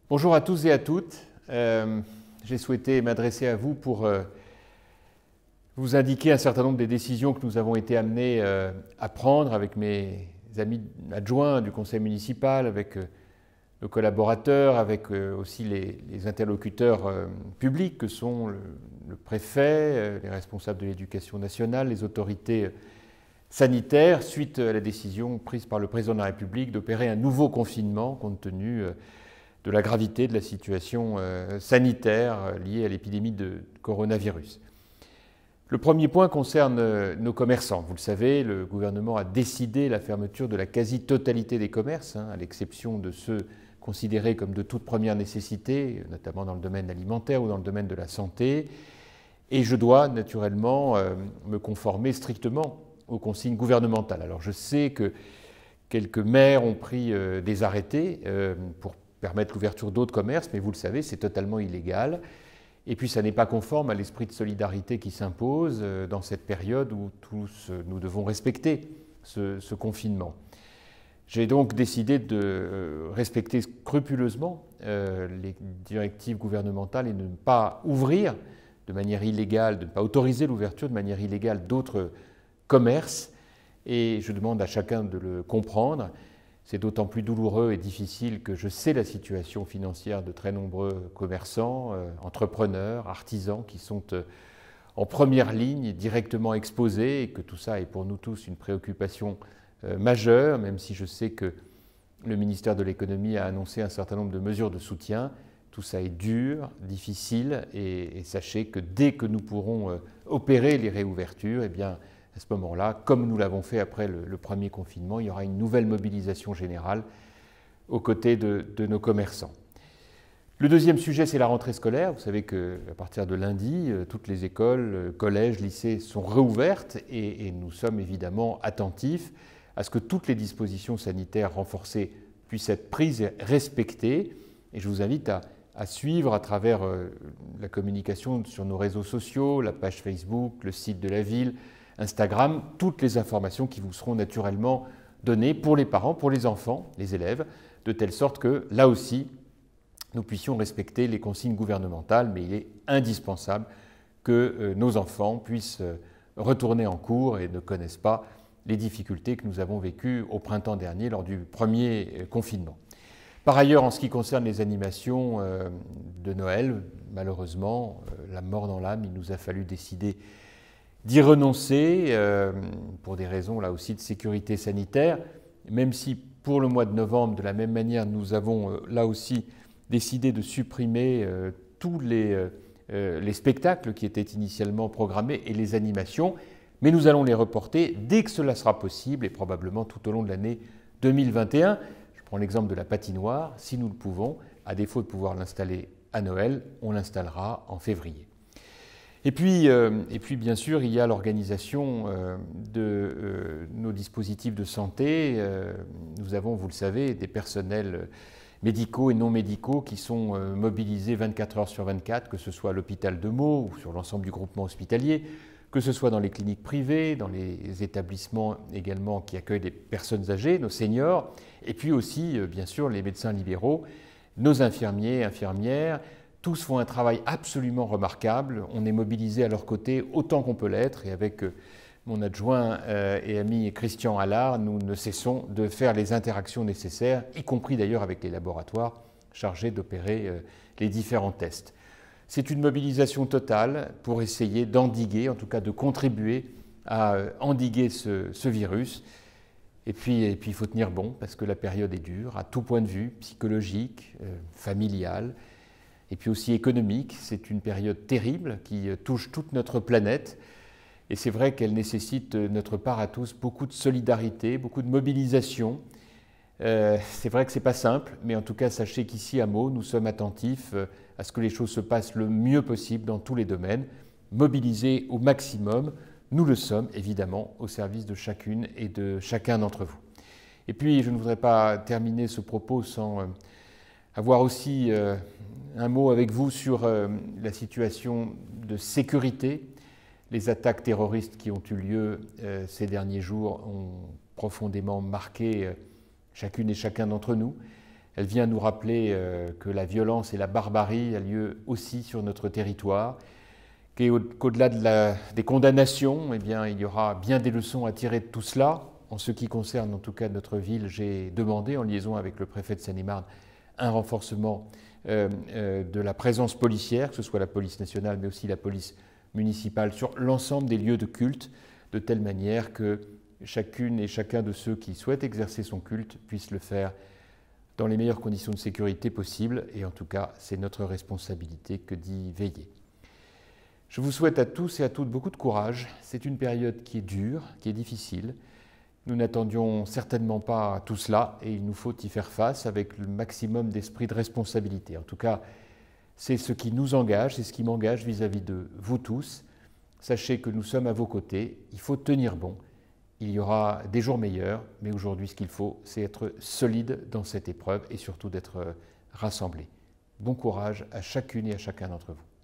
Bonjour à tous et à toutes. J'ai souhaité m'adresser à vous pour vous indiquer un certain nombre des décisions que nous avons été amenés à prendre avec mes amis adjoints du conseil municipal, avec nos collaborateurs, avec aussi les interlocuteurs publics que sont le préfet, les responsables de l'éducation nationale, les autorités sanitaires, suite à la décision prise par le président de la République d'opérer un nouveau confinement compte tenu de la gravité de la situation sanitaire liée à l'épidémie de coronavirus. Le premier point concerne nos commerçants. Vous le savez, le gouvernement a décidé la fermeture de la quasi-totalité des commerces, à l'exception de ceux considérés comme de toute première nécessité, notamment dans le domaine alimentaire ou dans le domaine de la santé. Et je dois naturellement me conformer strictement aux consignes gouvernementales. Alors je sais que quelques maires ont pris des arrêtés pour permettre l'ouverture d'autres commerces, mais vous le savez, c'est totalement illégal. Et puis ça n'est pas conforme à l'esprit de solidarité qui s'impose dans cette période où tous nous devons respecter ce confinement. J'ai donc décidé de respecter scrupuleusement les directives gouvernementales et de ne pas ouvrir de manière illégale, de ne pas autoriser l'ouverture de manière illégale d'autres commerces. Et je demande à chacun de le comprendre. C'est d'autant plus douloureux et difficile que je sais la situation financière de très nombreux commerçants, entrepreneurs, artisans qui sont en première ligne, directement exposés, et que tout ça est pour nous tous une préoccupation majeure, même si je sais que le ministère de l'économie a annoncé un certain nombre de mesures de soutien. Tout ça est dur, difficile, et sachez que dès que nous pourrons opérer les réouvertures, eh bien, à ce moment-là, comme nous l'avons fait après le premier confinement, il y aura une nouvelle mobilisation générale aux côtés de nos commerçants. Le deuxième sujet, c'est la rentrée scolaire. Vous savez qu'à partir de lundi, toutes les écoles, collèges, lycées sont réouvertes et nous sommes évidemment attentifs à ce que toutes les dispositions sanitaires renforcées puissent être prises et respectées. Et je vous invite à suivre à travers la communication sur nos réseaux sociaux, la page Facebook, le site de la ville, Instagram, toutes les informations qui vous seront naturellement données pour les parents, pour les enfants, les élèves, de telle sorte que, là aussi, nous puissions respecter les consignes gouvernementales, mais il est indispensable que nos enfants puissent retourner en cours et ne connaissent pas les difficultés que nous avons vécues au printemps dernier lors du premier confinement. Par ailleurs, en ce qui concerne les animations de Noël, malheureusement, la mort dans l'âme, il nous a fallu décider d'y renoncer pour des raisons là aussi de sécurité sanitaire, même si pour le mois de novembre, de la même manière, nous avons là aussi décidé de supprimer tous les spectacles qui étaient initialement programmés et les animations, mais nous allons les reporter dès que cela sera possible et probablement tout au long de l'année 2021. Je prends l'exemple de la patinoire, si nous le pouvons, à défaut de pouvoir l'installer à Noël, on l'installera en février. Et puis, bien sûr, il y a l'organisation de nos dispositifs de santé. Nous avons, vous le savez, des personnels médicaux et non médicaux qui sont mobilisés 24 heures sur 24, que ce soit à l'hôpital de Meaux ou sur l'ensemble du groupement hospitalier, que ce soit dans les cliniques privées, dans les établissements également qui accueillent des personnes âgées, nos seniors, et puis aussi, bien sûr, les médecins libéraux, nos infirmiers, infirmières. Tous font un travail absolument remarquable. On est mobilisés à leur côté autant qu'on peut l'être. Et avec mon adjoint et ami Christian Allard, nous ne cessons de faire les interactions nécessaires, y compris d'ailleurs avec les laboratoires chargés d'opérer les différents tests. C'est une mobilisation totale pour essayer d'endiguer, en tout cas de contribuer à endiguer ce virus. Et puis il faut tenir bon parce que la période est dure, à tout point de vue, psychologique, familial, et puis aussi économique. C'est une période terrible qui touche toute notre planète et c'est vrai qu'elle nécessite de notre part à tous beaucoup de solidarité, beaucoup de mobilisation. C'est vrai que ce n'est pas simple, mais en tout cas sachez qu'ici à Meaux, nous sommes attentifs à ce que les choses se passent le mieux possible dans tous les domaines, mobilisés au maximum. Nous le sommes évidemment au service de chacune et de chacun d'entre vous. Et puis je ne voudrais pas terminer ce propos sans avoir aussi un mot avec vous sur la situation de sécurité. Les attaques terroristes qui ont eu lieu ces derniers jours ont profondément marqué chacune et chacun d'entre nous. Elle vient nous rappeler que la violence et la barbarie a lieu aussi sur notre territoire, qu'au-delà des condamnations, eh bien, il y aura bien des leçons à tirer de tout cela. En ce qui concerne en tout cas notre ville, j'ai demandé en liaison avec le préfet de Seine-et-Marne un renforcement de la présence policière, que ce soit la police nationale mais aussi la police municipale, sur l'ensemble des lieux de culte, de telle manière que chacune et chacun de ceux qui souhaitent exercer son culte puissent le faire dans les meilleures conditions de sécurité possibles. Et en tout cas, c'est notre responsabilité que d'y veiller. Je vous souhaite à tous et à toutes beaucoup de courage. C'est une période qui est dure, qui est difficile. Nous n'attendions certainement pas tout cela et il nous faut y faire face avec le maximum d'esprit de responsabilité. En tout cas, c'est ce qui nous engage, c'est ce qui m'engage vis-à-vis de vous tous. Sachez que nous sommes à vos côtés, il faut tenir bon. Il y aura des jours meilleurs, mais aujourd'hui ce qu'il faut, c'est être solide dans cette épreuve et surtout d'être rassemblés. Bon courage à chacune et à chacun d'entre vous.